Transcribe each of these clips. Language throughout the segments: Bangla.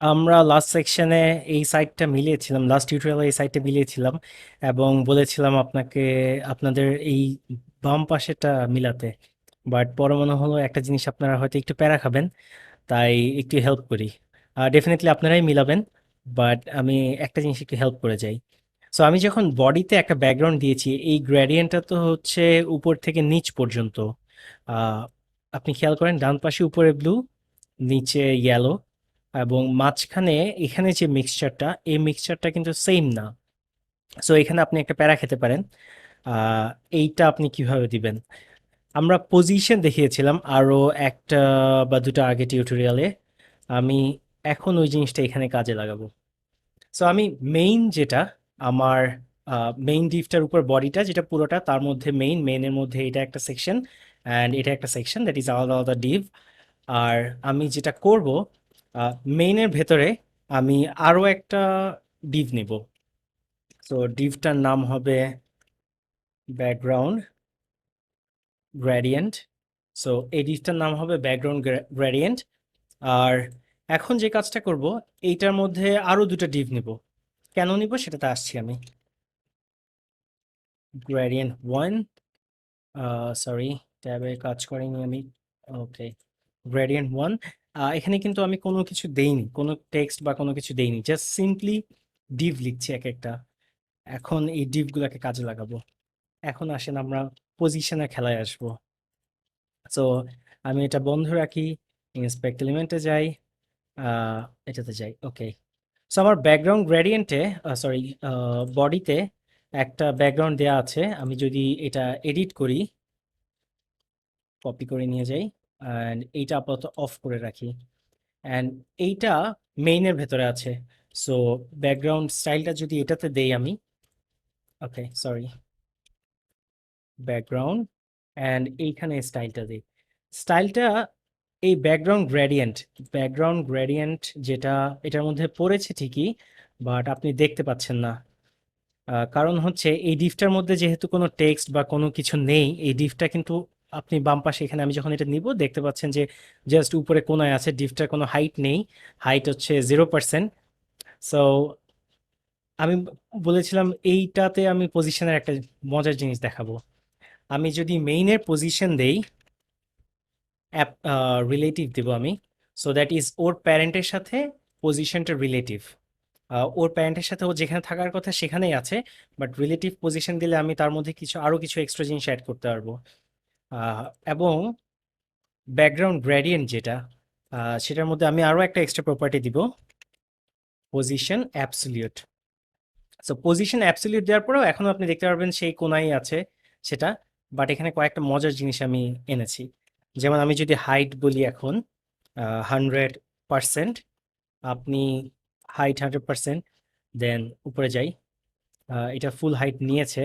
আমরা লাস্ট সেকশনে এই সাইটটা মিলিয়েছিলাম, লাস্ট টিউটোরিয়ালে এই সাইটটা মিলিয়েছিলাম এবং বলেছিলাম আপনাকে আপনাদের এই বাম পাশেটা মিলাতে। বাট পরে মনে হলো একটা জিনিস আপনারা হয়তো একটু প্যারা খাবেন, তাই একটু হেল্প করি। ডেফিনেটলি আপনারাই মিলাবেন, বাট আমি একটা জিনিস একটু হেল্প করে যাই। সো আমি যখন বডিতে একটা ব্যাকগ্রাউন্ড দিয়েছি, এই গ্রেডিয়েন্টটা তো হচ্ছে উপর থেকে নিচ পর্যন্ত। আহ, আপনি খেয়াল করেন ডান পাশে উপরে ব্লু, নিচে ইয়েলো, এবং মাঝখানে এখানে যে মিক্সচারটা, এই মিক্সচারটা কিন্তু সেম না। সো এখানে আপনি একটা প্যারা খেতে পারেন। আহ, এইটা আপনি কিভাবে দিবেন? আমরা পজিশন দেখিয়েছিলাম আরো একটা বা দুটো আগে টিউটোরিয়ালে। আমি এখন ওই জিনিসটা এখানে কাজে লাগাবো। সো আমি মেইন যেটা, আমার মেইন ডিভটার উপর বডিটা যেটা পুরোটা, তার মধ্যে মেইনের মধ্যে এটা একটা সেকশন অ্যান্ড এটা একটা সেকশন, দ্যাট ইজ আলাদা আলাদা ডিভ। আর আমি যেটা করব, মেইনের ভেতরে আমি আরো একটা ডিভ নিব। সো ডিভটার নাম হবে ব্যাকগ্রাউন্ড গ্রেডিয়েন্ট। সো এই ডিভটার নাম হবে ব্যাকগ্রাউন্ড গ্রেডিয়েন্ট। আর এখন যে কাজটা করব, এইটার মধ্যে আরো দুটো ডিভ নিব। কেন নিব সেটাতে আসছি আমি। গ্রেডিয়েন্ট ওয়ান, সরি, ট্যাবে কাজ করেনি আমি। ওকে, গ্রেডিয়েন্ট ওয়ান। এখানে কিন্তু আমি কোনো কিছু দেইনি, কোনো টেক্সট বা কোনো কিছু দেইনি, জাস্ট সিম্পলি ডিভ লিখছি এক একটা। এখন এই ডিভগুলোকে কাজে লাগাবো। এখন আসেন আমরা পজিশনের খেলায় আসবো। সো আমি এটা বন্ধ রাখি, ইন্সপেক্ট এলিমেন্টে যাই, আহ, এটাতে যাই। ওকে, সো আমার ব্যাকগ্রাউন্ড গ্রেডিয়েন্টে, সরি, বডিতে একটা ব্যাকগ্রাউন্ড দেয়া আছে। আমি যদি এটা এডিট করি, কপি করে নিয়ে যাই অ্যান্ড এইটা আপাতত অফ করে রাখি, অ্যান্ড এইটা মেইনের ভেতরে আছে। সো ব্যাকগ্রাউন্ড স্টাইলটা যদি এটাতে দেই আমি, ওকে সরি, ব্যাকগ্রাউন্ড অ্যান্ড এইখানে স্টাইলটা দিই। স্টাইলটা এই ব্যাকগ্রাউন্ড গ্রেডিয়েন্ট যেটা, এটার মধ্যে পড়েছে ঠিকই, বাট আপনি দেখতে পাচ্ছেন না। কারণ হচ্ছে এই ডিফটার মধ্যে যেহেতু কোনো টেক্সট বা কোনো কিছু নেই, এই ডিফটা কিন্তু আপনি বাম পাশে এখানে আমি যখন এটা নিব দেখতে পাচ্ছেন যে জাস্ট উপরে কোনায় আছে, ডিফটার কোনো হাইট নেই, হাইট হচ্ছে 0%। সো আমি বলেছিলাম এইটাতে আমি পজিশনের একটা মজার জিনিস দেখাবো। আমি যদি মেইনের পজিশন দেই, অ্যাপ রিলেটিভ দেব আমি। সো দ্যাট ইজ ওর প্যারেন্টের সাথে পজিশনটা রিলেটিভ। ওর প্যারেন্টের সাথে ও যেখানে থাকার কথা সেখানেই আছে, বাট রিলেটিভ পজিশন দিলে আমি তার মধ্যে কিছু আরো কিছু এক্সট্রা জিনিস অ্যাড করতে পারবো। এবং ব্যাকগ্রাউন্ড গ্রেডিয়েন্ট যেটা, সেটার মধ্যে আমি আরো একটা এক্সট্রা প্রপার্টি দিব, position absolute. So position absolute দেওয়ার পরেও এখনো আপনি দেখতে পারবেন সেই কোনায় আছে সেটা। বাট এখানে কয়েকটা মজার জিনিস আমি এনেছি। যেমন আমি যদি হাইট বলি এখন 100%, আপনি হাইট 100%, দেন উপরে যাই, এটা ফুল হাইট নিয়েছে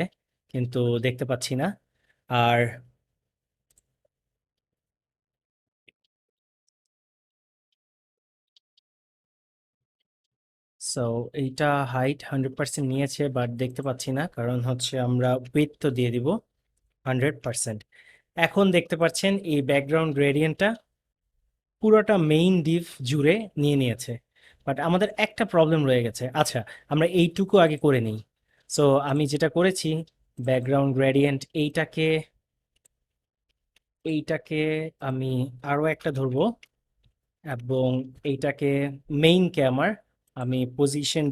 কিন্তু দেখতে পাচ্ছি না। আর সো এইটা হাইট 100% নিয়েছে বাট দেখতে পাচ্ছি না, কারণ হচ্ছে আমরা উইডথ তো দিয়ে দিব 100%। এখন দেখতে পাচ্ছেন এই ব্যাকগ্রাউন্ড গ্রেডিয়েন্টটা পুরোটা মেইন ডিভ জুড়ে নিয়ে নিয়েছে। বাট আমাদের একটা প্রবলেম রয়ে গেছে। আচ্ছা, আমরা এইটুকু আগে করে নিই। সো আমি যেটা করেছি, ব্যাকগ্রাউন্ড গ্রেডিয়েন্ট এইটাকে আমি আরো একটা ধরবো, এবং এইটাকে মেইনকে আমি পজিশন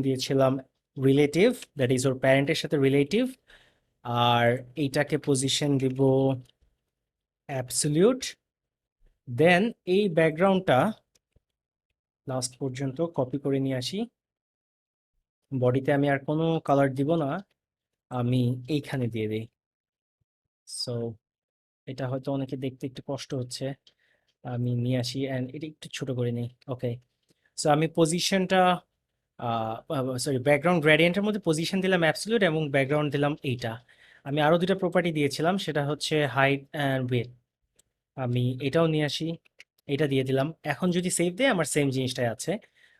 দিয়েছিলাম রিলেটিভ, দ্যাট ইজ ওর প্যারেন্টের সাথে রিলেটিভ। আর এইটাকে পজিশন দিব অ্যাবসলিউট। দেন এই ব্যাকগ্রাউন্ডটা লাস্ট পর্যন্ত কপি করে নিয়ে আসি। বডিতে আমি আর কোনো কালার দিব না, আমি এইখানে দিয়ে দিই। সো এটা হয়তো অনেকে দেখতে একটু কষ্ট হচ্ছে, আমি নিয়ে আসি অ্যান্ড এটা একটু ছোট করে নিই। ওকে, সো আমি পজিশনটা, সরি, ব্যাকগ্রাউন্ড গ্রেডিয়েন্টের মধ্যে পজিশন দিলাম অ্যাবসলিউট এবং ব্যাকগ্রাউন্ড দিলাম এইটা। আমি আরো দুটো প্রপার্টি দিয়েছিলাম, সেটা হচ্ছে হাইট অ্যান্ড উইডথ। আমি এটাও নিয়ে আসি, এটা দিয়ে দিলাম। এখন যদি সেভ দেয় আমার সেম জিনিসটাই আছে।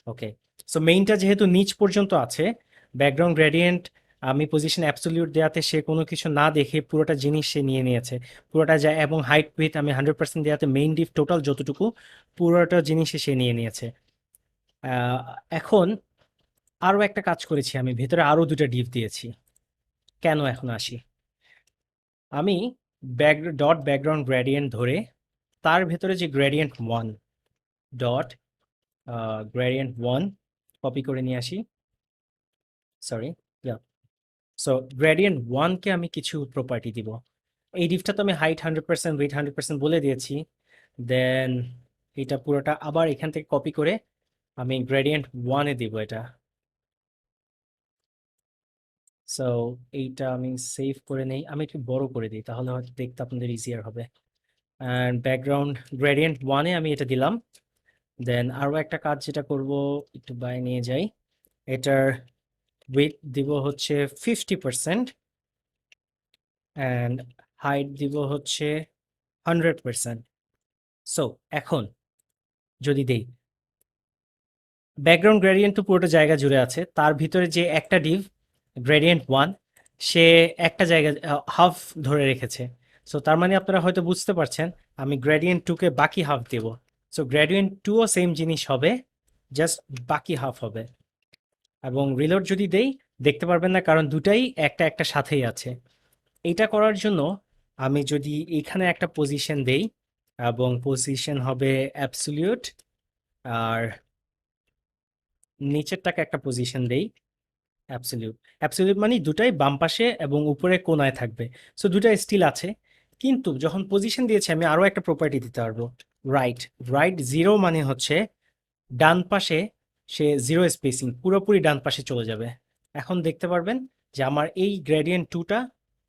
ওকে, সো মেইনটা যেহেতু নিচ পর্যন্ত আছে, ব্যাকগ্রাউন্ড গ্রেডিয়েন্ট আমি পজিশন অ্যাবসলিউট দেওয়াতে সে কোনো কিছু না দেখে পুরোটা জিনিস সে নিয়ে নিয়েছে, পুরোটা যায়। এবং হাইট উইথ আমি 100% দেওয়াতে মেইন ডিপ টোটাল যতটুকু পুরোটা জিনিসে সে নিয়ে নিয়েছে। আহ, এখন আরো একটা কাজ করেছি, আমি ভেতরে আরো দুটা ডিপ দিয়েছি। কেন, এখন আসি। আমি ডট ব্যাকগ্রাউন্ড গ্রেডিয়েন্ট ধরে তার ভেতরে যে gradient one, dot gradient one copy করে নিয়ে আসি। সরি, সো গ্রেডিয়েন্ট ওয়ানকে আমি কিছু প্রপার্টি দিব। এই ডিফটা তো আমি হাইট 100% উইথ 100% বলে দিয়েছি। দেন এটা পুরোটা আবার এখান থেকে কপি করে আমি গ্রেডিয়েন্ট ওয়ানে দিব এটা। সো এইটা আমি সেভ করে নেই, আমি একটু বড় করে দিই, তাহলে হয়তো দেখতে আপনাদের ইজিয়ার হবে। অ্যান্ড ব্যাকগ্রাউন্ড গ্রেডিয়েন্ট ওয়ানে আমি এটা দিলাম। দেন আরও একটা কাজ যেটা করব, একটু বাইরে নিয়ে যাই, এটার উইথ দিব হচ্ছে 50%, অ্যান্ড হাইট দিব হচ্ছে 100%। সো এখন যদি দেই, ব্যাকগ্রাউন্ড গ্রেডিয়েন্ট তো পুরোটা জায়গা জুড়ে আছে, তার ভিতরে যে একটা ডিভ গ্রেডিয়েন্ট ওয়ান, সে একটা জায়গা হাফ ধরে রেখেছে। সো তার মানে আপনারা হয়তো বুঝতে পারছেন, আমি গ্রেডিয়েন্ট টুকে বাকি হাফ দেব। সো গ্রেডিয়েন্ট টুও সেম জিনিস হবে, জাস্ট বাকি হাফ হবে। এবং রিলোড যদি দেই, দেখতে পারবেন না, কারণ দুটাই একটা একটা সাথেই আছে। এইটা করার জন্য আমি যদি এখানে একটা পজিশন দেই, এবং পজিশন হবে অ্যাবসলিউট, আর নিচেরটাকে একটা পজিশন দেই অ্যাবসলিউট। অ্যাবসলিউট মানে দুটাই বাম পাশে এবং উপরে কোণায় থাকবে। সো দুটাই স্টিল আছে, কিন্তু যখন পজিশন দিয়েছি আমি আরো একটা প্রপার্টি দিতে পারবো, রাইট। রাইট জিরো মানে হচ্ছে ডান পাশে সে জিরো স্পেসিং, পুরোপুরি ডান পাশে চলে যাবে। এখন দেখতে পারবেন যে আমার এই গ্রেডিয়েন্ট টুটা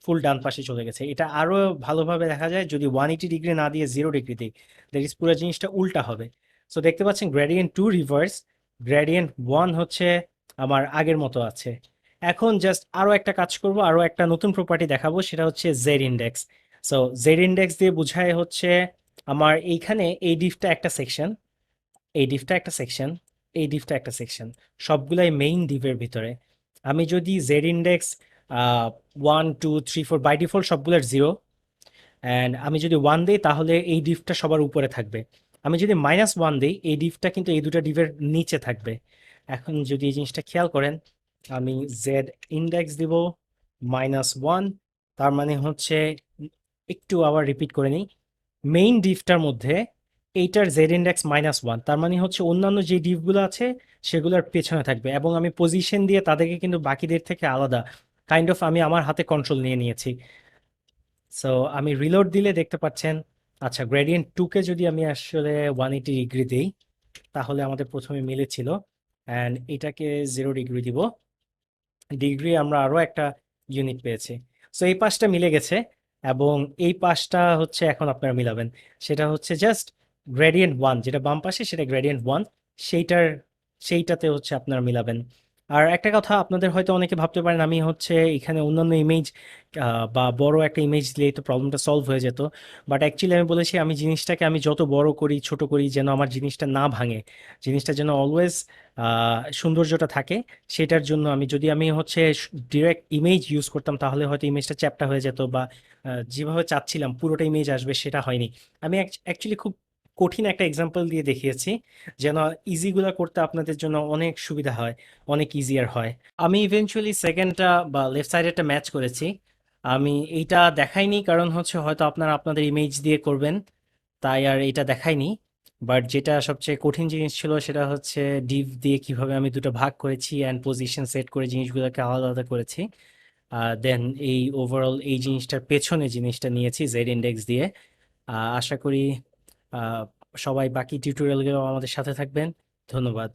ফুল ডান পাশে চলে গেছে। এটা আরো ভালোভাবে দেখা যায় যদি 180 ডিগ্রি না দিয়ে 0 ডিগ্রি দিই, দ্যাট ইজ পুরো জিনিসটা উল্টা হবে। সো দেখতে পাচ্ছেন gradient to reverse, gradient one হচ্ছে আমার আগের মতো আছে। এখন জাস্ট আরো একটা কাজ করব, আরো একটা নতুন প্রপার্টি দেখাবো, সেটা হচ্ছে Z index. So Z index দিয়ে বোঝায় হচ্ছে আমার এইখানে এই ডিফটা একটা সেকশন, এই ডিভটা একটা সেকশন, এই ডিভটা একটা সেকশন, সবগুলাই মেইন ডিভের ভিতরে। আমি যদি জেড ইন্ডেক্স 1 2 3 4 বাই ডিফল্ট সবগুলোর জিরো, অ্যান্ড আমি যদি ওয়ান দিই তাহলে এই ডিভটা সবার উপরে থাকবে। আমি যদি -1 দিই এই ডিভটা কিন্তু এই দুটো ডিভের নিচে থাকবে। এখন যদি এই জিনিসটা খেয়াল করেন, আমি জেড ইন্ডেক্স দিব -1, তার মানে হচ্ছে, একটু আবার রিপিট করে নিই, মেইন ডিভটার মধ্যে এইটার জেড ইন্ডেক্স -1, তার মানে হচ্ছে অন্যান্য যে ডিভগুলো আছে সেগুলোর পেছনে থাকবে। এবং আমি পজিশন দিয়ে তাদেরকে কিন্তু বাকিদের থেকে আলাদা, কাইন্ড অফ আমি আমার হাতে কন্ট্রোল নিয়ে নিয়েছি। সো আমি রিলোড দিলে দেখতে পাচ্ছেন, আচ্ছা গ্রেডিয়েন্ট টুকে যদি আমি আসলে 180 ডিগ্রি দিই, তাহলে আমাদের প্রথমে মিলেছিল, অ্যান্ড এটাকে 0 ডিগ্রি দিব, ডিগ্রি আমরা আরো একটা ইউনিট পেয়েছি। সো এই পাশটা মিলে গেছে, এবং এই পাশটা হচ্ছে এখন আপনারা মিলাবেন, সেটা হচ্ছে জাস্ট গ্রেডিয়েন্ট ওয়ান, যেটা বাম পাশে সেটা গ্রেডিয়েন্ট ওয়ান, সেইটার সেইটাতে হচ্ছে আপনারা মিলাবেন। আর একটা কথা, আপনাদের হয়তো অনেকে ভাবতে পারেন আমি হচ্ছে এখানে অন্যান্য ইমেজ বা বড় একটা ইমেজ দিলেই তো প্রবলেমটা সলভ হয়ে যেত। বাট অ্যাকচুয়ালি আমি বলেছি, আমি জিনিসটাকে আমি যত বড় করি ছোট করি যেন আমার জিনিসটা না ভাঙে, জিনিসটা যেন অলওয়েজ সৌন্দর্যটা থাকে, সেটার জন্য আমি যদি আমি হচ্ছে ডিরেক্ট ইমেজ ইউজ করতাম তাহলে হয়তো ইমেজটা চ্যাপ্টা হয়ে যেত, বা যেভাবে চাচ্ছিলাম পুরোটা ইমেজ আসবে সেটা হয়নি। আমি অ্যাকচুয়ালি খুব কঠিন একটা এক্সাম্পল দিয়ে দেখিয়েছি, যেন ইজিগুলো করতে আপনাদের জন্য অনেক সুবিধা হয়, অনেক ইজিয়ার হয়। আমি ইভেনচুয়ালি সেকেন্ডটা বা লেফট সাইডেরটা ম্যাচ করেছি। আমি এইটা দেখাইনি কারণ হচ্ছে হয়তো আপনারা আপনাদের ইমেজ দিয়ে করবেন, তাই আর এটা দেখাইনি। বাট যেটা সবচেয়ে কঠিন জিনিস ছিল সেটা হচ্ছে ডিভ দিয়ে কিভাবে আমি দুটো ভাগ করেছি অ্যান্ড পজিশন সেট করে জিনিসগুলোকে আলাদা আলাদা করেছি। দেন এই ওভারঅল এই জিনিসটার পেছনে জিনিসটা নিয়েছি জেড ইন্ডেক্স দিয়ে। আশা করি আহ, সবাই বাকি টিউটোরিয়ালগুলো আমাদের সাথে থাকবেন। ধন্যবাদ।